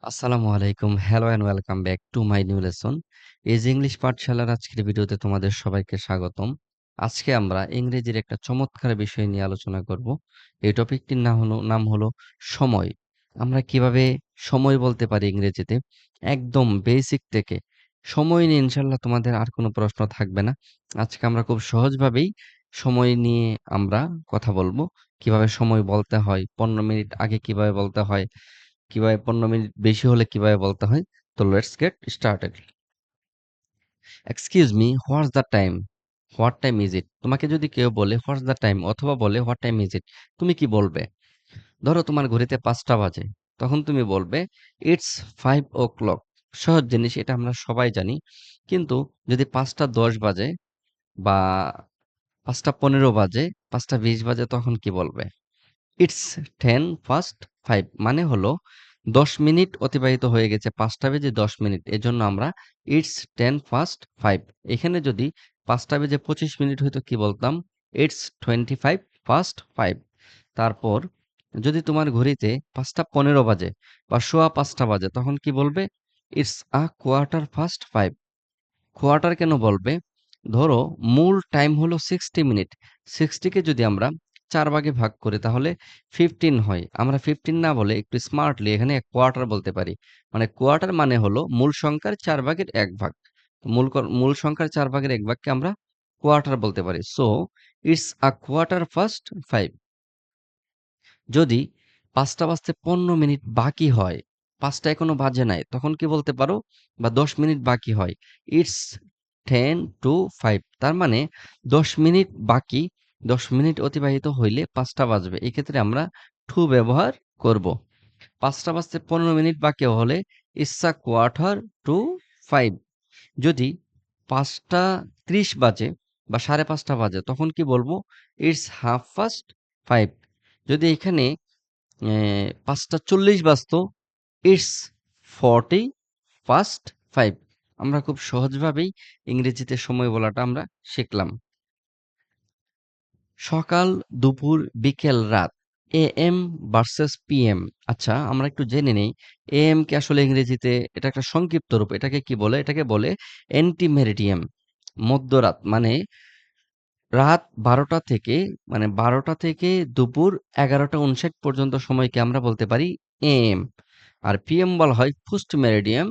আসসালামু আলাইকুম। Hello and welcome back to my new lesson. Easy English পাঠশালার আজকের ভিডিওতে তোমাদের সবাইকে স্বাগতম। আজকে আমরা ইংরেজির একটা চমৎকার বিষয় নিয়ে আলোচনা করব। এই টপিকটির নাম হলো সময়। আমরা কিভাবে সময় বলতে পারি ইংরেজিতে? একদম বেসিক থেকে। সময় নিয়ে ইনশাআল্লাহ তোমাদের আর কোনো প্রশ্ন থাকবে না। আজকে আমরা খুব সহজভাবেই সময় নিয়ে আমরা কথা বলব। কিভাবে সময় বলতে হয়, ১৫ মিনিট আগে কিভাবে বলতে হয়, কিভাবে ১৫ মিনিট বেশি হলে কিভাবে বলতে হয়? তো let's get started. Excuse me, what's the time? What time is it? তোমাকে যদি কেউ বলে হোয়াটস দ্য টাইম অথবা বলে হোয়াট টাইম ইজ ইট, তুমি কি বলবে? ধরো তোমার ঘড়িতে ৫টা বাজে। তখন তুমি বলবে ইটস 5 o'clock। সহজ জিনিস, এটা আমরা সবাই জানি। কিন্তু যদি ৫টা ১০ বাজে বা ৫টা ১৫ বাজে, ৫টা ২০ বাজে, তখন কি বলবে? ইটস 10 past 5, মানে হলো ১০ মিনিট অতিবাহিত হয়ে গেছে, ৫টা বেজে ১০ মিনিট। এজন্য আমরা ইটস 10 past 5। এখানে যদি ৫টা বেজে ২৫ মিনিট হইতো কি বলতাম? It's 25 past 5। তারপর যদি তোমার ঘড়িতে ৫টা ১৫ বাজে বা সোয়া ৫টা বাজে, তখন কি বলবে? It's a quarter past 5। Quarter কেন বলবে? ধরো মূল টাইম হলো 60 মিনিট। 60 কে যদি আমরা ৪ ভাগে ভাগ করি তাহলে 15 হয়। আমরা 15 না বলে একটু স্মার্টলি এখানে কোয়ার্টার বলতে পারি। মানে কোয়ার্টার মানে হলো মূল সংখ্যার ৪ ভাগের ১ ভাগ। মূল সংখ্যার ৪ ভাগের ১ ভাগকে আমরা কোয়ার্টার বলতে পারি। So it's a quarter past 5। যদি ৫টা বাজতে ১৫ মিনিট বাকি হয়, ৫টা এখনো বাজে নাই, তখন কি বলতে পারো? বা ১০ মিনিট বাকি হয়, ইটস 10 to 5। তার মানে ১০ মিনিট বাকি, ১০ মিনিট অতিবাহিত হইলে ৫টা বাজবে। এক্ষেত্রে আমরা টু ব্যবহার করব। ৫টা বাজতে ১৫ মিনিট বাকি হলে ইটস আ কোয়ার্টার টু 5। যদি ৫টা ৩০ বাজে বা ৫:৩০ বাজে, তখন কি বলবো? It's half past 5। যদি এখানে ৫টা ৪০ বাজতো, ইটস 40 past 5। আমরা খুব সহজভাবেই ইংরেজিতে সময় বলাটা আমরা শিখলাম। সকাল, দুপুর, বিকেল, রাত। AM versus PM। আচ্ছা, আমরা একটু জেনে নেই AM কে আসলে ইংরেজিতে এটা একটা সংক্ষিপ্ত রূপ। এটাকে কি বলে? এটাকে বলে অ্যান্টিমেরিডিয়াম। মধ্যরাত মানে রাত ১২টা থেকে, মানে ১২টা থেকে দুপুর ১১টা ৫৯ পর্যন্ত সময়কে আমরা বলতে পারি AM। আর PM বলা হয় পোস্ট মেরিডিয়াম,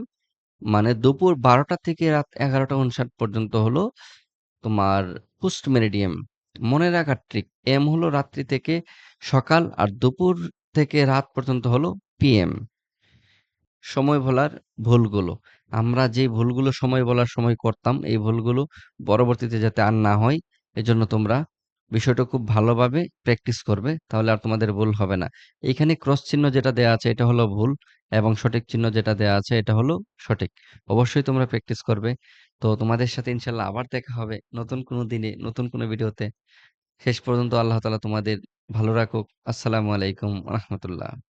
মানে দুপুর ১২টা থেকে রাত ১১টা ৫৯ পর্যন্ত হলো তোমার পোস্ট মেরিডিয়াম। মনে রাখার ট্রিক, এম হলো রাত্রি থেকে সকাল আর দুপুর থেকে রাত পর্যন্ত হলো PM। সময় বলার ভুলগুলো। আমরা যে ভুলগুলো সময় বলার সময় করতাম, এই ভুলগুলো পরবর্তীতে যাতে আর না হয়, এজন্য তোমরা বিষয়টা খুব ভালোভাবে প্র্যাকটিস করবে। তাহলে আর তোমাদের ভুল হবে না। এইখানে ক্রস চিহ্ন যেটা দেয়া আছে এটা হলো ভুল, এবং সঠিক চিহ্ন যেটা দেয়া আছে এটা হলো সঠিক। অবশ্যই তোমরা প্র্যাকটিস করবে। তো তোমাদের সাথে ইনশাআল্লাহ আবার দেখা হবে নতুন কোনো দিনে, নতুন কোনো ভিডিওতে। শেষ পর্যন্ত আল্লাহ তাআলা তোমাদের ভালো রাখুক। আসসালামু আলাইকুম ওয়া রাহমাতুল্লাহ।